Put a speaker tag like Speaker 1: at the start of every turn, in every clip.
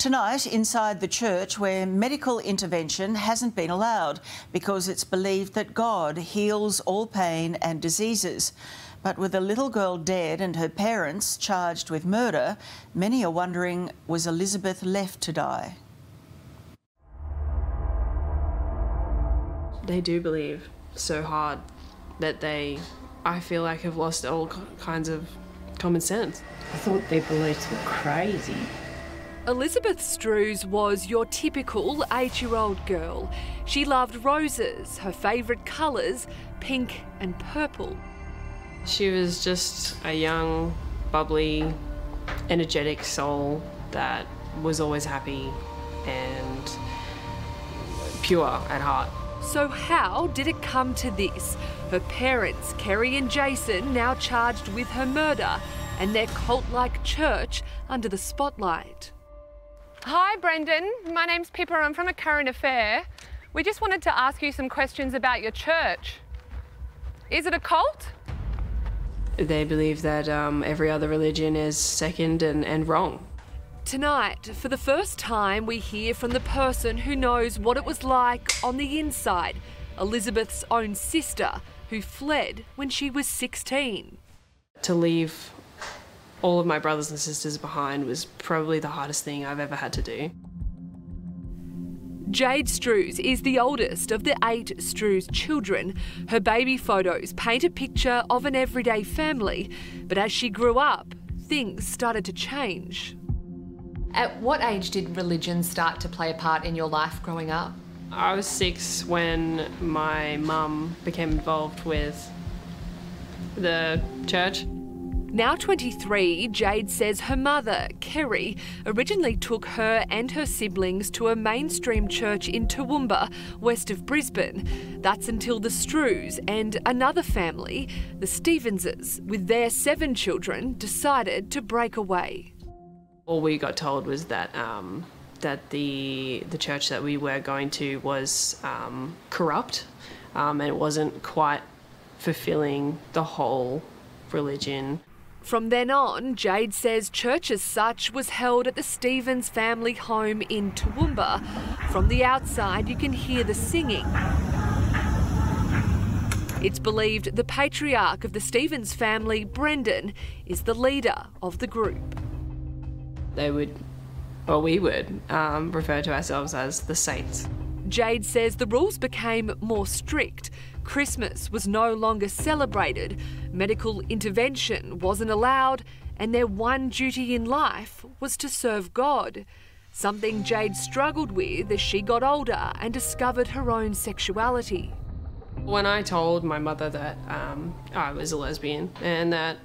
Speaker 1: Tonight, inside the church where medical intervention hasn't been allowed because it's believed that God heals all pain and diseases. But with a little girl dead and her parents charged with murder, many are wondering, was Elizabeth left to die?
Speaker 2: They do believe so hard that I feel like, have lost all kinds of common sense.
Speaker 3: I thought their beliefs were crazy.
Speaker 4: Elizabeth Strews was your typical 8-year-old girl. She loved roses, her favourite colours, pink and purple.
Speaker 2: She was just a young, bubbly, energetic soul that was always happy and pure at heart.
Speaker 4: So how did it come to this? Her parents, Kerry and Jason, now charged with her murder, and their cult-like church under the spotlight.
Speaker 5: Hi Brendan, my name's Pippa, I'm from A Current Affair. We just wanted to ask you some questions about your church. Is it a cult?
Speaker 2: They believe that every other religion is second and wrong.
Speaker 4: Tonight, for the first time, we hear from the person who knows what it was like on the inside, Elizabeth's own sister, who fled when she was 16.
Speaker 2: To leave all of my brothers and sisters behind was probably the hardest thing I've ever had to do.
Speaker 4: Jade Strews is the oldest of the 8 Strews children. Her baby photos paint a picture of an everyday family, but as she grew up, things started to change.
Speaker 6: At what age did religion start to play a part in your life growing up?
Speaker 2: I was 6 when my mum became involved with the church.
Speaker 4: Now 23, Jade says her mother, Kerry, originally took her and her siblings to a mainstream church in Toowoomba, west of Brisbane. That's until the Strews and another family, the Stevenses, with their 7 children, decided to break away.
Speaker 2: All we got told was that that the church that we were going to was corrupt, and it wasn't quite fulfilling the whole religion.
Speaker 4: From then on, Jade says church as such was held at the Stevens family home in Toowoomba. From the outside, you can hear the singing. It's believed the patriarch of the Stevens family, Brendan, is the leader of the group.
Speaker 2: They would, or we would, refer to ourselves as the saints.
Speaker 4: Jade says the rules became more strict. Christmas was no longer celebrated, medical intervention wasn't allowed, and their one duty in life was to serve God. Something Jade struggled with as she got older and discovered her own sexuality.
Speaker 2: When I told my mother that I was a lesbian and that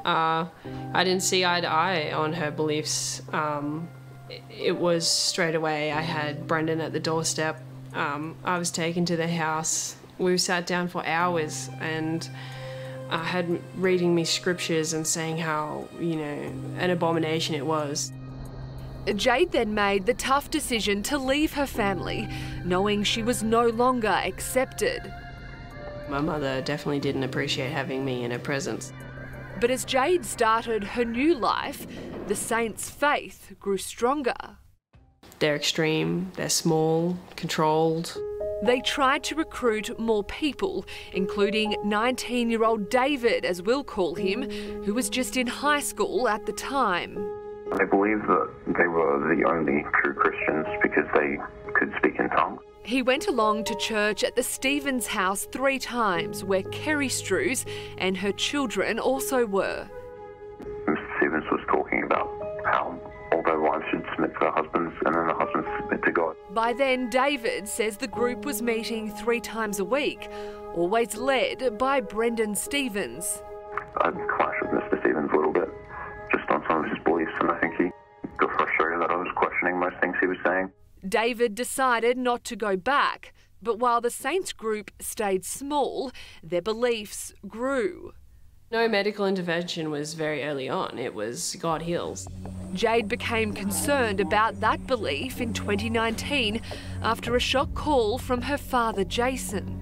Speaker 2: I didn't see eye to eye on her beliefs, it was straight away. I had Brendan at the doorstep. I was taken to their house. We sat down for hours and I had reading me scriptures and saying how, you know, an abomination it was.
Speaker 4: Jade then made the tough decision to leave her family, knowing she was no longer accepted.
Speaker 2: My mother definitely didn't appreciate having me in her presence.
Speaker 4: But as Jade started her new life, the saints' faith grew stronger.
Speaker 2: They're extreme, they're small, controlled.
Speaker 4: They tried to recruit more people, including 19-year-old David, as we'll call him, who was just in high school at the time.
Speaker 7: They believed that they were the only true Christians because they could speak in tongues.
Speaker 4: He went along to church at the Stevens house 3 times, where Kerry Strews and her children also were.
Speaker 7: Mr. Stevens was talking about how although wives should submit to their husbands and then the husbands submit to God.
Speaker 4: By then, David says the group was meeting 3 times a week, always led by Brendan Stevens.
Speaker 7: I'd clash with Mr. Stevens a little bit, just on some of his beliefs, and I think he got frustrated that I was questioning most things he was saying.
Speaker 4: David decided not to go back, but while the Saints group stayed small, their beliefs grew.
Speaker 2: No medical intervention was very early on. It was God heals.
Speaker 4: Jade became concerned about that belief in 2019 after a shock call from her father, Jason.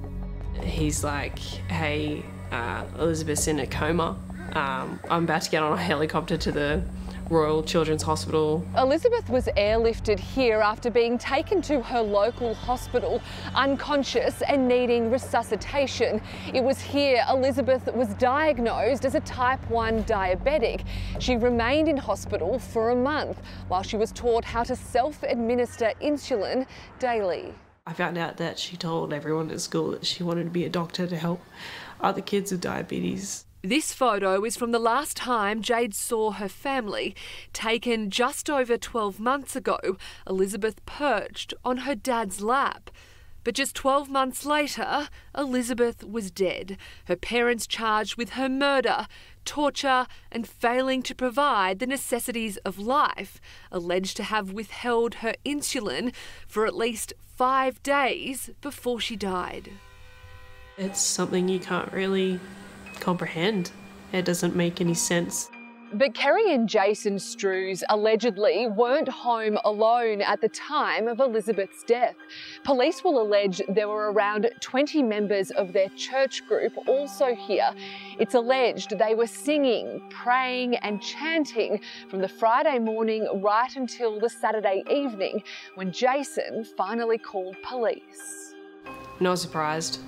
Speaker 2: He's like, hey, Elizabeth's in a coma. I'm about to get on a helicopter to the Royal Children's Hospital.
Speaker 5: Elizabeth was airlifted here after being taken to her local hospital, unconscious and needing resuscitation. It was here Elizabeth was diagnosed as a type 1 diabetic. She remained in hospital for a month while she was taught how to self-administer insulin daily.
Speaker 2: I found out that she told everyone at school that she wanted to be a doctor to help other kids with diabetes.
Speaker 4: This photo is from the last time Jade saw her family, taken just over 12 months ago. Elizabeth perched on her dad's lap. But just 12 months later, Elizabeth was dead. Her parents charged with her murder, torture and failing to provide the necessities of life, alleged to have withheld her insulin for at least 5 days before she died.
Speaker 2: It's something you can't really comprehend. It doesn't make any sense.
Speaker 5: But Kerry and Jason Strews allegedly weren't home alone at the time of Elizabeth's death. Police will allege there were around 20 members of their church group also here. It's alleged they were singing, praying and chanting from the Friday morning right until the Saturday evening when Jason finally called police.
Speaker 2: Not surprised.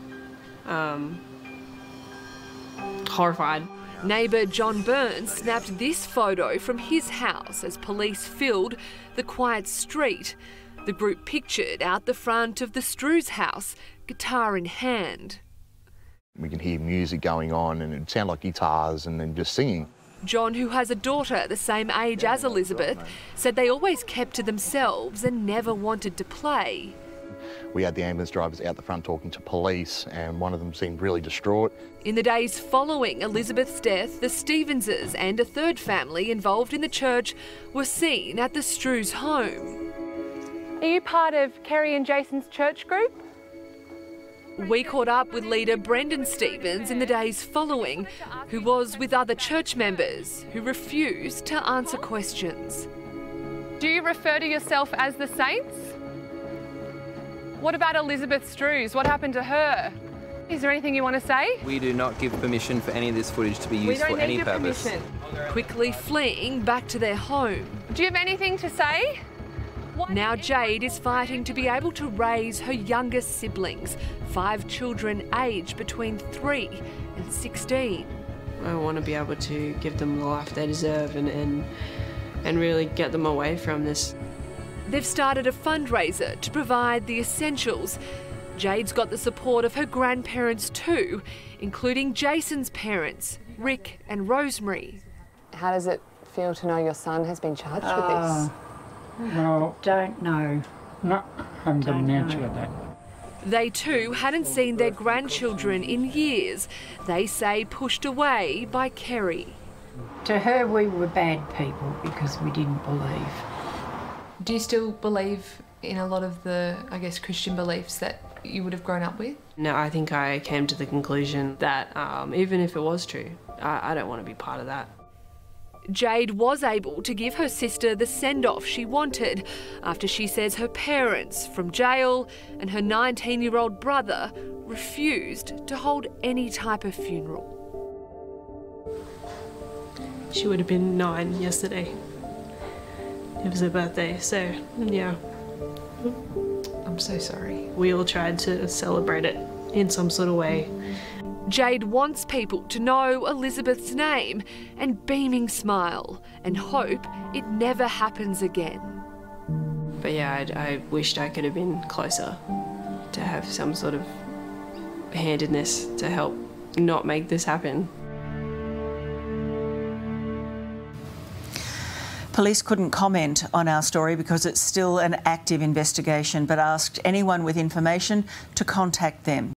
Speaker 2: Horrified.
Speaker 4: Neighbour John Burns snapped this photo from his house as police filled the quiet street. The group pictured out the front of the Strews house, guitar in hand.
Speaker 8: We can hear music going on and it sound like guitars and then just singing.
Speaker 4: John, who has a daughter the same age as Elizabeth, said they always kept to themselves and never wanted to play.
Speaker 8: We had the ambulance drivers out the front talking to police and one of them seemed really distraught.
Speaker 4: In the days following Elizabeth's death, the Stevenses and a third family involved in the church were seen at the Strews home.
Speaker 5: Are you part of Kerry and Jason's church group?
Speaker 4: We caught up with leader Brendan Stevens in the days following, who was with other church members who refused to answer questions.
Speaker 5: Do you refer to yourself as the Saints? What about Elizabeth Strews? What happened to her? Is there anything you want to say?
Speaker 9: We do not give permission for any of this footage to be used for any purpose.
Speaker 4: Quickly fleeing back to their home.
Speaker 5: Do you have anything to say?
Speaker 4: Now Jade is fighting to be able to raise her youngest siblings, 5 children aged between 3 and 16.
Speaker 2: I want to be able to give them the life they deserve and really get them away from this.
Speaker 4: They've started a fundraiser to provide the essentials. Jade's got the support of her grandparents too, including Jason's parents, Rick and Rosemary.
Speaker 6: How does it feel to know your son has been charged with this?
Speaker 3: Well, don't know. No, haven't got an answer to that.
Speaker 4: They too hadn't seen their grandchildren in years. They say pushed away by Kerry.
Speaker 3: To her, we were bad people because we didn't believe.
Speaker 6: Do you still believe in a lot of the, I guess, Christian beliefs that you would have grown up with?
Speaker 2: No, I think I came to the conclusion that even if it was true, I don't want to be part of that.
Speaker 4: Jade was able to give her sister the send-off she wanted after she says her parents from jail and her 19-year-old brother refused to hold any type of funeral.
Speaker 2: She would have been 9 yesterday. It was her birthday, so yeah.
Speaker 6: I'm so sorry.
Speaker 2: We all tried to celebrate it in some sort of way.
Speaker 4: Jade wants people to know Elizabeth's name and beaming smile and hope it never happens again.
Speaker 2: But yeah, I wished I could have been closer to have some sort of handedness to help not make this happen.
Speaker 1: Police couldn't comment on our story because it's still an active investigation, but asked anyone with information to contact them.